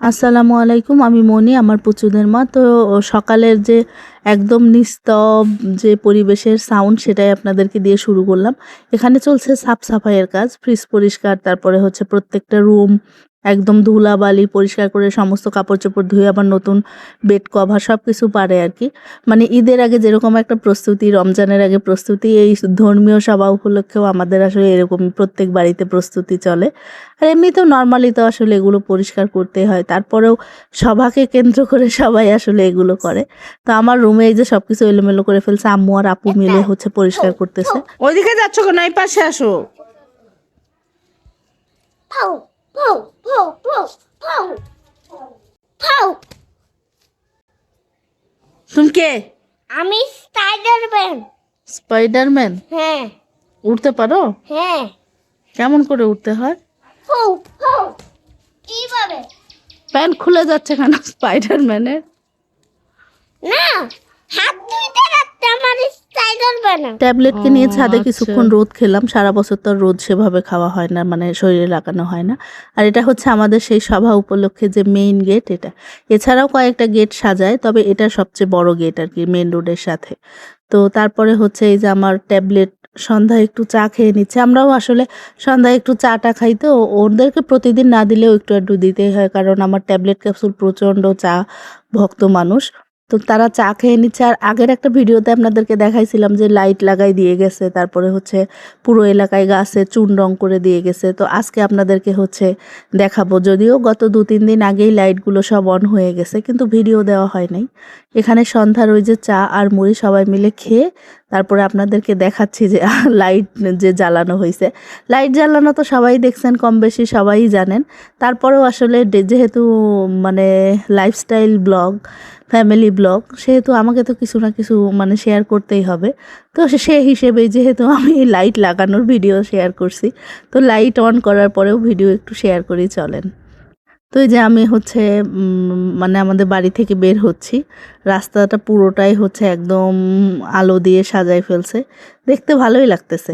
আসসালামু আলাইকুম। আমি মনি, আমার পুচুদের মা। তো সকালের যে একদম নিস্তব যে পরিবেশের সাউন্ড সেটাই আপনাদেরকে দিয়ে শুরু করলাম। এখানে চলছে সাফ-সাফাইয়ের কাজ, ফ্রিজ পরিষ্কার, তারপরে হচ্ছে প্রত্যেকটা রুম একদম ধুলাবালি পরিষ্কার করে সমস্ত কাপড়-চোপড় ধুয়ে আবার নতুন বেড কভার সব কিছু পারে আরকি। মানে ঈদের আগে যেরকম একটা প্রস্তুতি, রমজানের আগে প্রস্তুতি, এই ধর্মীয় সভা উপলক্ষেও আমাদের আসলে এরকমই প্রত্যেক বাড়িতে প্রস্তুতি চলে। আর এমনিতেও নরমালি তো আসলে এগুলো পরিষ্কার করতেই হয়। তারপরেও সভাকে কেন্দ্র করে সবাই আসলে এগুলো করে। তো আমার রুমে এই যে সবকিছু এলোমেলো করে ফেলছে, আম্মু আর আপু মিলে হচ্ছে পরিষ্কার করতেছে। ওইদিকে যাচ্ছ কেন? এই পাশে আসো। তুমি কে? আমি স্পাইডারম্যান। স্পাইডারম্যান? হ্যাঁ উড়তে পারো? হ্যাঁ। কেমন করে উড়তে হয়? কিভাবে? প্যান্ট খুলে যাচ্ছে কেন স্পাইডারম্যানের? না, হাত ধুইতে রাখতে আমার স্পাইডারম্যান। ট্যাবলেটকে নিয়ে ছাদে আচ্ছা। কিছুক্ষণ রোদ খেলাম। সারা বছর তো আর রোদ সেভাবে খাওয়া হয় না, মানে শরীরে লাগানো হয় না। আর এটা হচ্ছে আমাদের সেই সভা উপলক্ষে যে মেইন গেট এটা। এছাড়াও কয়েকটা গেট সাজায়, তবে এটা সবচেয়ে বড় গেট আর কি, মেইন রোডের সাথে। তো তারপরে হচ্ছে এই যে আমার ট্যাবলেট সন্ধ্যায় একটু চা খেয়ে নিচ্ছে। আমরাও আসলে সন্ধ্যায় একটু চাটা খাই, তো ওদেরকে প্রতিদিন না দিলেও একটু একটু দিতেই হয়, কারণ আমার ট্যাবলেট ক্যাপসুল প্রচণ্ড চা ভক্ত মানুষ। তো তারা চা খেয়ে নিচ্ছে। আর আগের একটা ভিডিওতে আপনাদেরকে দেখাইছিলাম যে লাইট লাগাই দিয়ে গেছে, তারপরে হচ্ছে পুরো এলাকায় গাছে চুন রং করে দিয়ে গেছে। তো আজকে আপনাদেরকে হচ্ছে দেখাবো, যদিও গত 2-3 দিন আগেই লাইটগুলো সব অন হয়ে গেছে, কিন্তু ভিডিও দেওয়া হয় নাই। এখানে সন্ধ্যার ওই যে চা আর মুড়ি সবাই মিলে খেয়ে তারপরে আপনাদেরকে দেখাচ্ছি যে লাইট যে জ্বালানো হয়েছে। লাইট জ্বালানো তো সবাই দেখছেন, কম বেশি সবাই জানেন। তারপরেও আসলে যেহেতু মানে লাইফস্টাইল ব্লগ, ফ্যামিলি ব্লগ, সেহেতু আমাকে তো কিছু না কিছু মানে শেয়ার করতেই হবে। তো সে হিসেবেই যেহেতু আমি লাইট লাগানোর ভিডিও শেয়ার করছি, তো লাইট অন করার পরেও ভিডিও একটু শেয়ার করেই চলেন। তো এই যে আমি হচ্ছে মানে আমাদের বাড়ি থেকে বের হচ্ছি। রাস্তাটা পুরোটাই হচ্ছে একদম আলো দিয়ে সাজায় ফেলছে, দেখতে ভালোই লাগতেছে।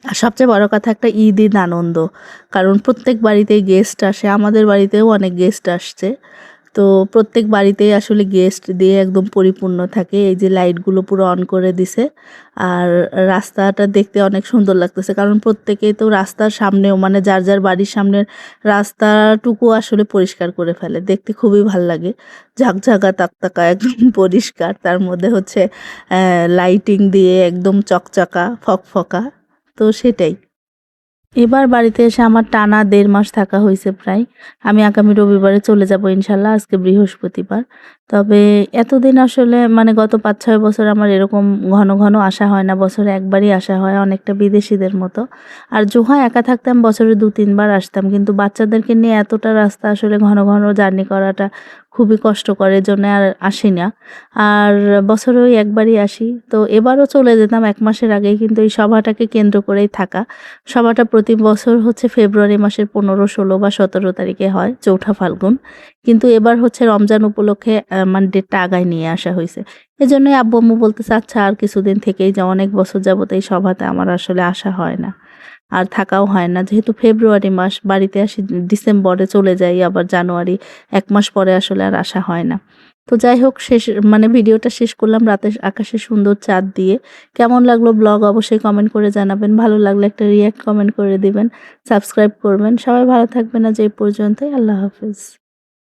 আর সবচেয়ে বড় কথা, একটা ঈদ আনন্দ, কারণ প্রত্যেক বাড়িতেই গেস্ট আসে, আমাদের বাড়িতেও অনেক গেস্ট আসছে। তো প্রত্যেক বাড়িতেই আসলে গেস্ট দিয়ে একদম পরিপূর্ণ থাকে। এই যে লাইটগুলো পুরো অন করে দিছে, আর রাস্তাটা দেখতে অনেক সুন্দর লাগতেছে, কারণ প্রত্যেকেই তো রাস্তার সামনেও মানে যার যার বাড়ির সামনের রাস্তাটুকু আসলে পরিষ্কার করে ফেলে, দেখতে খুবই ভাল লাগে। ঝাকঝাকা তাকতাকা একদম পরিষ্কার, তার মধ্যে হচ্ছে লাইটিং দিয়ে একদম চকচকা ফকফকা। তো সেটাই। এবার বাড়িতে এসে আমার টানা 1.5 মাস থাকা হয়েছে প্রায়। আমি আগামী রবিবারে চলে যাব ইনশাল্লাহ, আজকে বৃহস্পতিবার। তবে এতদিন আসলে মানে গত 5-6 বছর আমার এরকম ঘন ঘন আসা হয় না, বছরে একবারই আসা হয়, অনেকটা বিদেশিদের মতো। আর জোহা একা থাকতাম বছরে 2-3 বার আসতাম, কিন্তু বাচ্চাদেরকে নিয়ে এতটা রাস্তা আসলে ঘন ঘন জার্নি করাটা খুবই কষ্টকর, এজন্য আর আসি না। আর বছরে ওই একবারই আসি। তো এবারও চলে যেতাম 1 মাসের আগেই, কিন্তু এই সভাটাকে কেন্দ্র করেই থাকা। সভাটা প্রতি বছর হচ্ছে ফেব্রুয়ারি মাসের 15, 16 বা 17 তারিখে হয়, চৌঠা ফাল্গুন। কিন্তু এবার হচ্ছে রমজান উপলক্ষে মানে ডেটটা আগায় নিয়ে আসা হয়েছে। এজন্যই আব্বু আম্মু বলতেছে, আচ্ছা আর কিছুদিন থেকেই যা, অনেক বছর যাবত এই সভাতে আমার আসলে আসা হয় না, আর থাকাও হয় না। যেহেতু ফেব্রুয়ারি মাস বাড়িতে আসি, ডিসেম্বরে চলে যাই, আবার জানুয়ারি 1 মাস পরে আসলে আর আসা হয় না। তো যাই হোক, শেষ মানে ভিডিওটা শেষ করলাম রাতে আকাশে সুন্দর চাঁদ দিয়ে। কেমন লাগলো ব্লগ অবশ্যই কমেন্ট করে জানাবেন। ভালো লাগলে একটা রিঅ্যাক্ট কমেন্ট করে দিবেন, সাবস্ক্রাইব করবেন। সবাই ভালো থাকবেন। আজ এই পর্যন্তই। আল্লাহ হাফেজ।